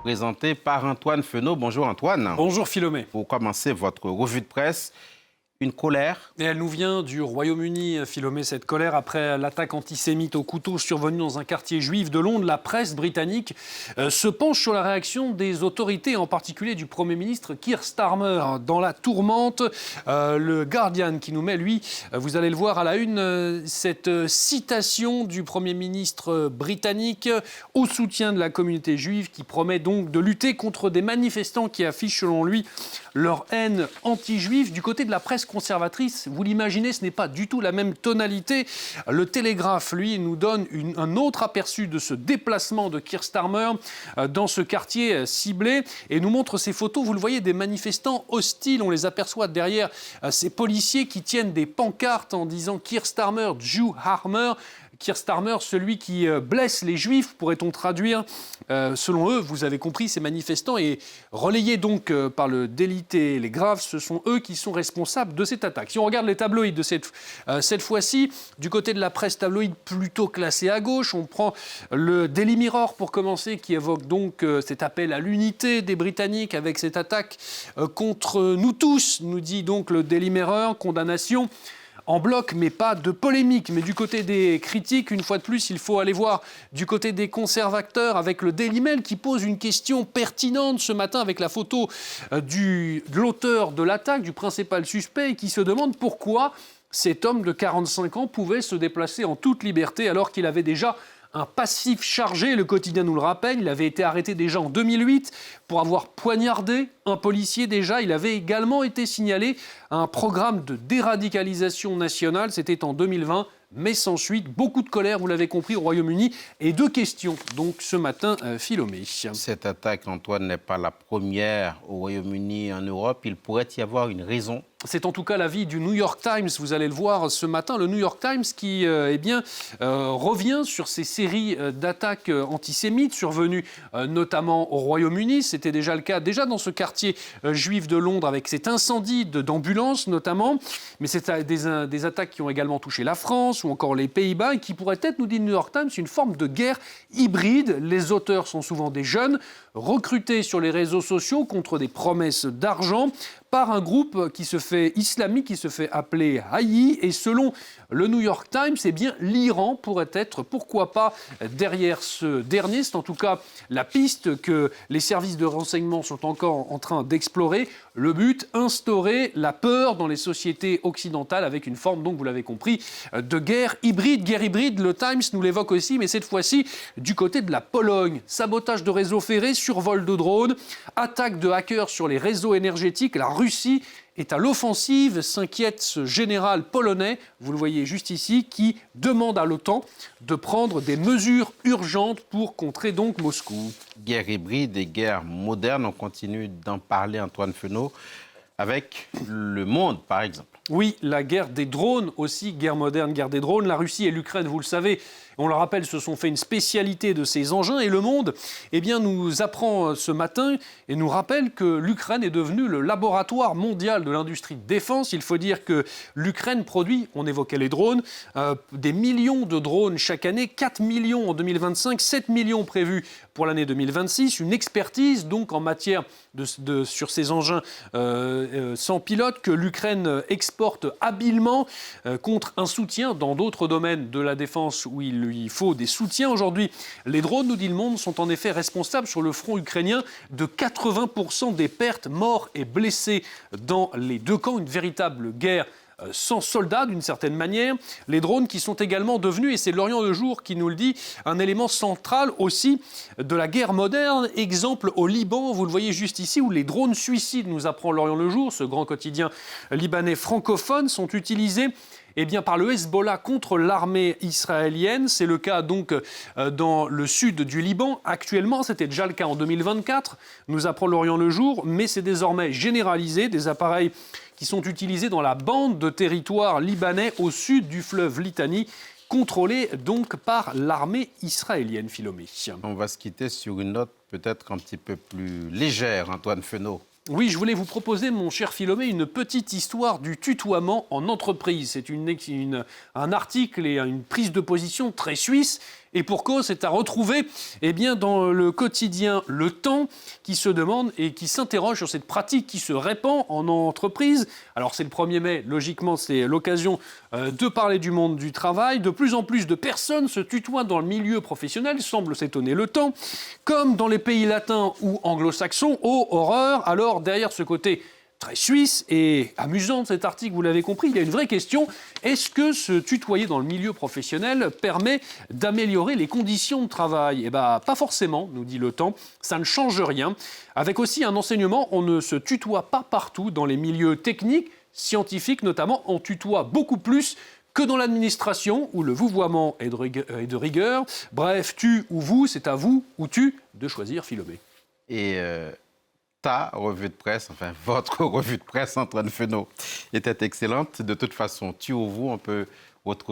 présenté par Antoine Fenaud. Bonjour Antoine. Bonjour Philomé. Pour commencer votre revue de presse, une colère. Et elle nous vient du Royaume-Uni, Philomé, cette colère après l'attaque antisémite au couteau survenue dans un quartier juif de Londres. La presse britannique se penche sur la réaction des autorités, en particulier du Premier ministre Keir Starmer. Dans la tourmente, le Guardian qui nous met, lui, vous allez le voir à la une, cette citation du Premier ministre britannique au soutien de la communauté juive qui promet donc de lutter contre des manifestants qui affichent, selon lui, leur haine anti-juive. Du côté de la presse conservatrice, vous l'imaginez, ce n'est pas du tout la même tonalité. Le Télégraphe, lui, nous donne un autre aperçu de ce déplacement de Keir Starmer dans ce quartier ciblé et nous montre ces photos, vous le voyez, des manifestants hostiles. On les aperçoit derrière ces policiers qui tiennent des pancartes en disant « Keir Starmer, Jew Harmer ». Keir Starmer, celui qui blesse les Juifs, pourrait-on traduire. Selon eux, vous avez compris, ces manifestants, et relayés donc par le Daily Telegraph, ce sont eux qui sont responsables de cette attaque. Si on regarde les tabloïds de cette fois-ci, du côté de la presse tabloïd plutôt classée à gauche, on prend le Daily Mirror pour commencer, qui évoque donc cet appel à l'unité des Britanniques avec cette attaque contre nous tous, nous dit donc le Daily Mirror, condamnation en bloc, mais pas de polémique. Mais du côté des critiques, une fois de plus, il faut aller voir du côté des conservateurs avec le Daily Mail qui pose une question pertinente ce matin avec la photo de l'auteur de l'attaque, du principal suspect, et qui se demande pourquoi cet homme de 45 ans pouvait se déplacer en toute liberté alors qu'il avait déjà un passif chargé. Le quotidien nous le rappelle, il avait été arrêté déjà en 2008 pour avoir poignardé un policier déjà. Il avait également été signalé à un programme de déradicalisation nationale, c'était en 2020. Mais sans suite, beaucoup de colère, vous l'avez compris, au Royaume-Uni, et deux questions, donc, ce matin, Philomé. Cette attaque, Antoine, n'est pas la première au Royaume-Uni et en Europe. Il pourrait y avoir une raison. C'est en tout cas l'avis du New York Times, vous allez le voir ce matin. Le New York Times qui revient sur ces séries d'attaques antisémites survenues notamment au Royaume-Uni. C'était déjà le cas dans ce quartier juif de Londres avec cet incendie d'ambulance notamment. Mais c'est des attaques qui ont également touché la France ou encore les Pays-Bas et qui pourraient être, nous dit le New York Times, une forme de guerre hybride. Les auteurs sont souvent des jeunes recrutés sur les réseaux sociaux contre des promesses d'argent par un groupe qui se fait islamique, qui se fait appeler Haï. Et selon le New York Times, eh bien, l'Iran pourrait être, pourquoi pas, derrière ce dernier. C'est en tout cas la piste que les services de renseignement sont encore en train d'explorer. Le but, instaurer la peur dans les sociétés occidentales avec une forme, donc vous l'avez compris, de guerre hybride. Guerre hybride, le Times nous l'évoque aussi, mais cette fois-ci du côté de la Pologne. Sabotage de réseaux ferrés, survol de drones, attaque de hackers sur les réseaux énergétiques. La Russie est à l'offensive, s'inquiète ce général polonais, vous le voyez juste ici, qui demande à l'OTAN de prendre des mesures urgentes pour contrer donc Moscou. Guerre hybride et guerre moderne, on continue d'en parler, Antoine Fenaud, avec Le Monde, par exemple. Oui, la guerre des drones aussi, guerre moderne, guerre des drones. La Russie et l'Ukraine, vous le savez, on le rappelle, se sont fait une spécialité de ces engins. Et Le Monde nous apprend ce matin et nous rappelle que l'Ukraine est devenue le laboratoire mondial de l'industrie de défense. Il faut dire que l'Ukraine produit, on évoquait les drones, des millions de drones chaque année, 4 millions en 2025, 7 millions prévus pour l'année 2026. Une expertise donc en matière sur ces engins sans pilote que l'Ukraine exporte habilement contre un soutien dans d'autres domaines de la défense où il lui faut des soutiens. Aujourd'hui, les drones, nous dit Le Monde, sont en effet responsables sur le front ukrainien de 80% des pertes, morts et blessés dans les deux camps. Une véritable guerre sans soldats d'une certaine manière. Les drones qui sont également devenus, et c'est L'Orient le Jour qui nous le dit, un élément central aussi de la guerre moderne. Exemple au Liban, vous le voyez juste ici, où les drones suicides, nous apprend L'Orient le Jour, ce grand quotidien libanais francophone, sont utilisés par le Hezbollah contre l'armée israélienne. C'est le cas donc dans le sud du Liban. Actuellement, c'était déjà le cas en 2024, nous apprend L'Orient le Jour, mais c'est désormais généralisé, des appareils qui sont utilisés dans la bande de territoire libanais au sud du fleuve Litani, contrôlé donc par l'armée israélienne, Philomé. On va se quitter sur une note peut-être un petit peu plus légère, Antoine Fenaud. Oui, je voulais vous proposer, mon cher Philomé, une petite histoire du tutoiement en entreprise. C'est un article et une prise de position très suisse. Et pour cause, c'est à retrouver dans le quotidien Le Temps, qui se demande et qui s'interroge sur cette pratique qui se répand en entreprise. Alors c'est le 1er mai, logiquement c'est l'occasion de parler du monde du travail. De plus en plus de personnes se tutoient dans le milieu professionnel, semble s'étonner Le Temps, comme dans les pays latins ou anglo-saxons. Oh, horreur! Alors derrière ce côté très suisse et amusant de cet article, vous l'avez compris, il y a une vraie question. Est-ce que se tutoyer dans le milieu professionnel permet d'améliorer les conditions de travail ? Eh bien, pas forcément, nous dit Le Temps. Ça ne change rien. Avec aussi un enseignement, on ne se tutoie pas partout dans les milieux techniques, scientifiques notamment. On tutoie beaucoup plus que dans l'administration, où le vouvoiement est de rigueur. Bref, tu ou vous, c'est à vous ou tu de choisir, Philomé. Et ta revue de presse, enfin votre revue de presse, Antoine Fenault, était excellente. De toute façon, tu ou vous, on peut retrouver